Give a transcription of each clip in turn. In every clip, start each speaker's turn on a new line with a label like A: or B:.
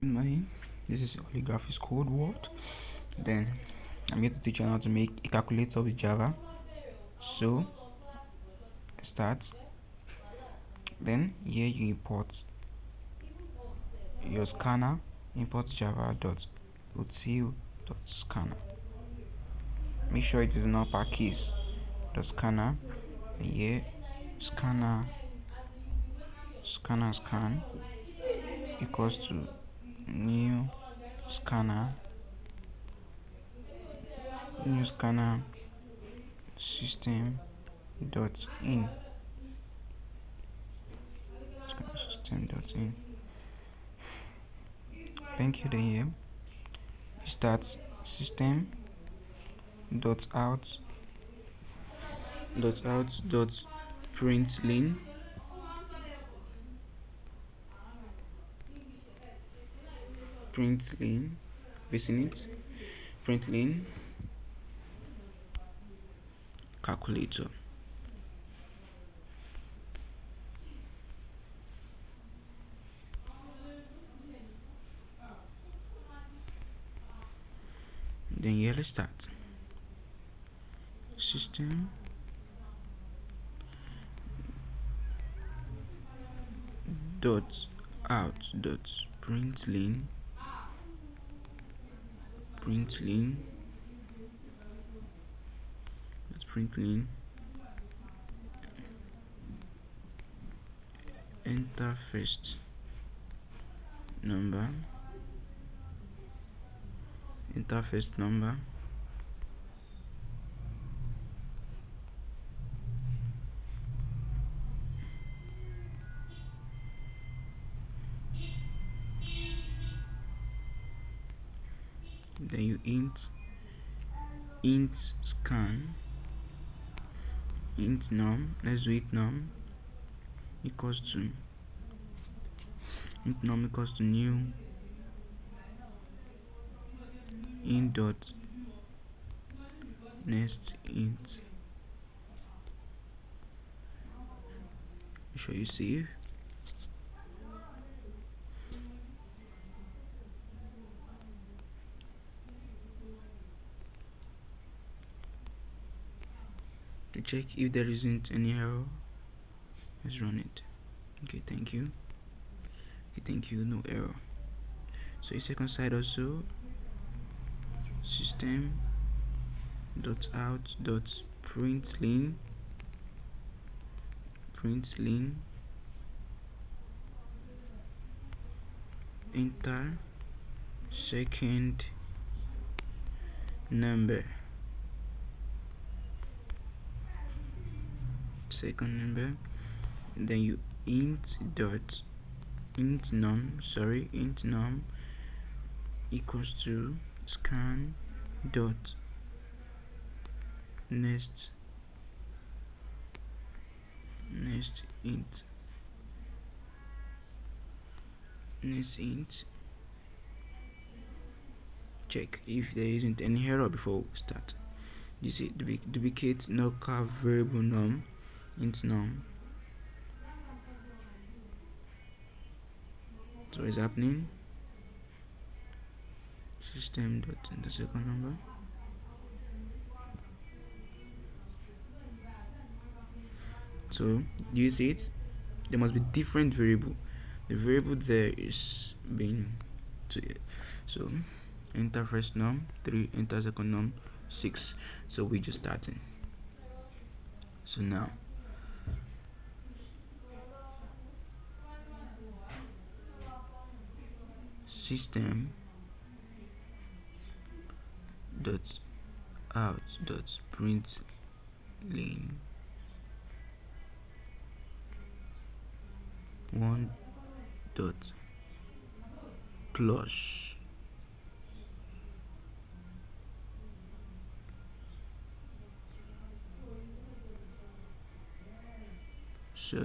A: My this is Oligraphy's code word. Then I'm going to teach you how to make a calculator with Java. So start. Then here you import your scanner. Import java.util.scanner. Make sure it is in uppercase. The scanner. And here scan equals to new scanner system dot in system dot in. Thank you. Then here start system dot println facing it println calculator. Then here let's start system dot out dot println enter first number then you int scan int num. Let's do it num equals to new int dot next int. Make sure you save. To check if there isn't any error, let's run it. Okay, thank you. No error. So second side also system dot out dot println enter second number then you int num equals to scan dot next int check if there isn't any error before we start. You see duplicate local variable num int num. So it's happening system dot in the second number. So do you see it? There must be different variable. The variable there is being so enter first num 3, enter second num 6. So we just starting. So now system dot out dot println one dot plus so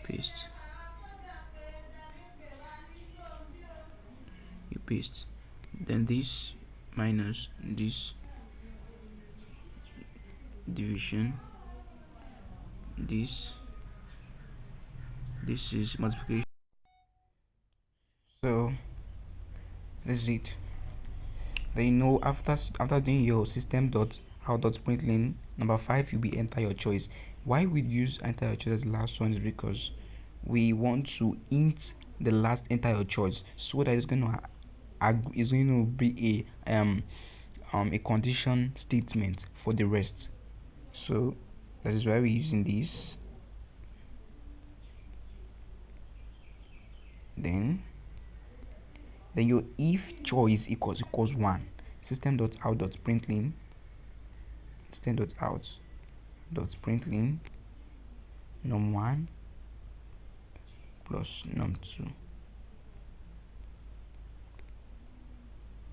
A: paste. paste, then this minus this division, this is multiplication. So this is it. Then you know, after doing your system dot out dot println number 5, you be enter your choice. Why we use enter your choice as the last one is because we want to int the last enter your choice, so that it's going to be a condition statement for the rest. So that is why we're using this. Then your if choice equals 1, system dot out dot println system dot out dot println num1 plus num2,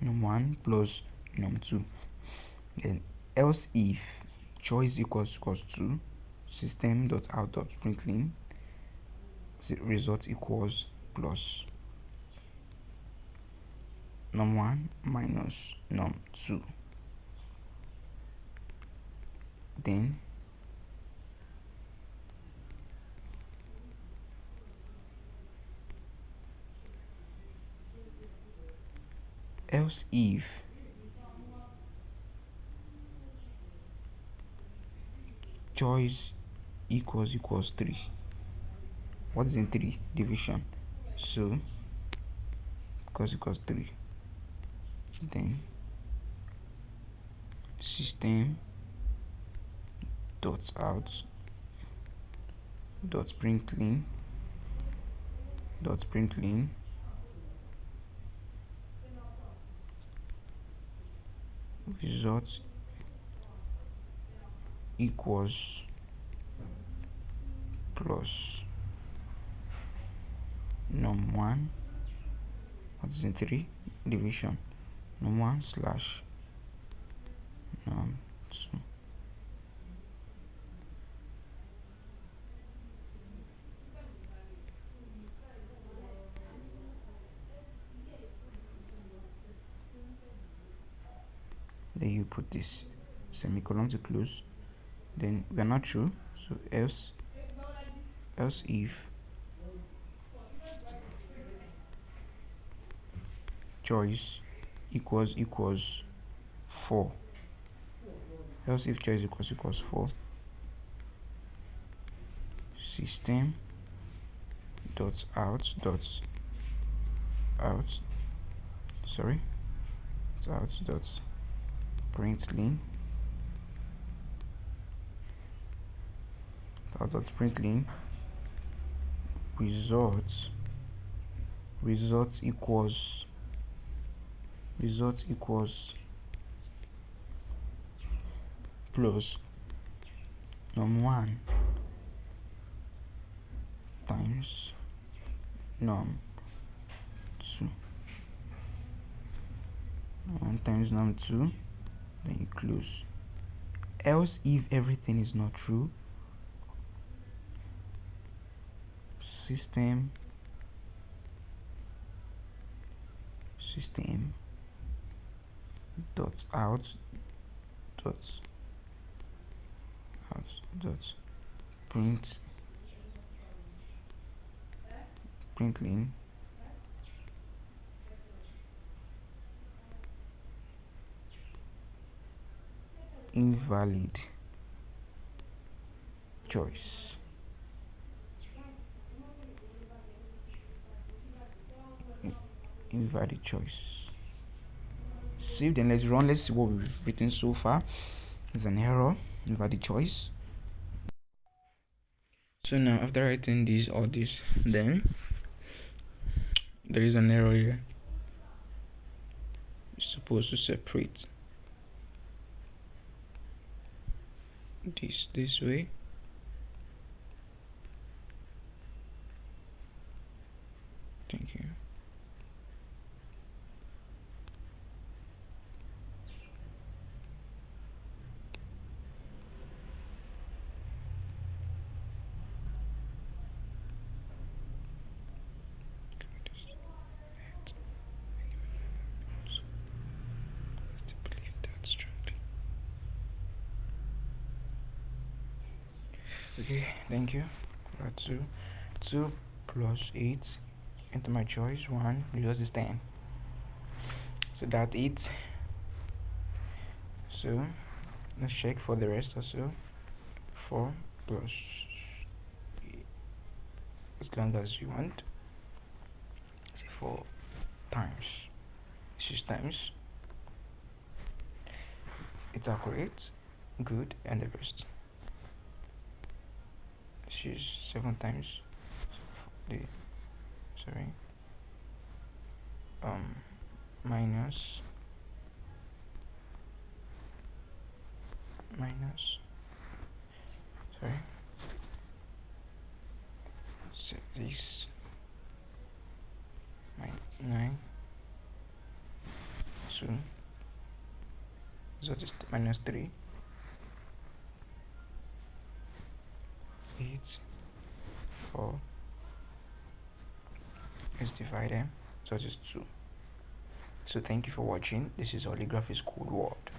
A: num1 plus num2. Then else if choice equals 2, system dot out dot println result equals plus num1 minus num2. Then else if choice equals 3. What is in 3? Division. So equals 3. Then system dot out dot println result equals plus num1, what is in 3? Division, num1 slash num2. Then you put this semicolon to close. Then we are not true, so else if choice equals 4, else if choice equals 4, system dot out dot out sorry out dot println result equals plus num1 times num2, 1 times num2, then you close. Else if everything is not true, system dot out dot print println invalid choice. Invalid choice. Save. Then let's run. Let's see what we've written so far. There's an error, invalid choice. So now after writing this or this, then there is an error here. It's supposed to separate this way. Thank you. Okay, thank you. 2. 2 plus 8. Enter my choice. 1. Result is 10. So that's it. So let's check for the rest also. 4 plus, as long as you want. Say 4 times 6 times. It's accurate. Good. And the rest. 6 7 times. The sorry. Minus sorry, 6 9 2, so just minus 3 8 4, let's divide them, so just 2. So thank you for watching. This is Oligraphy's Code Word.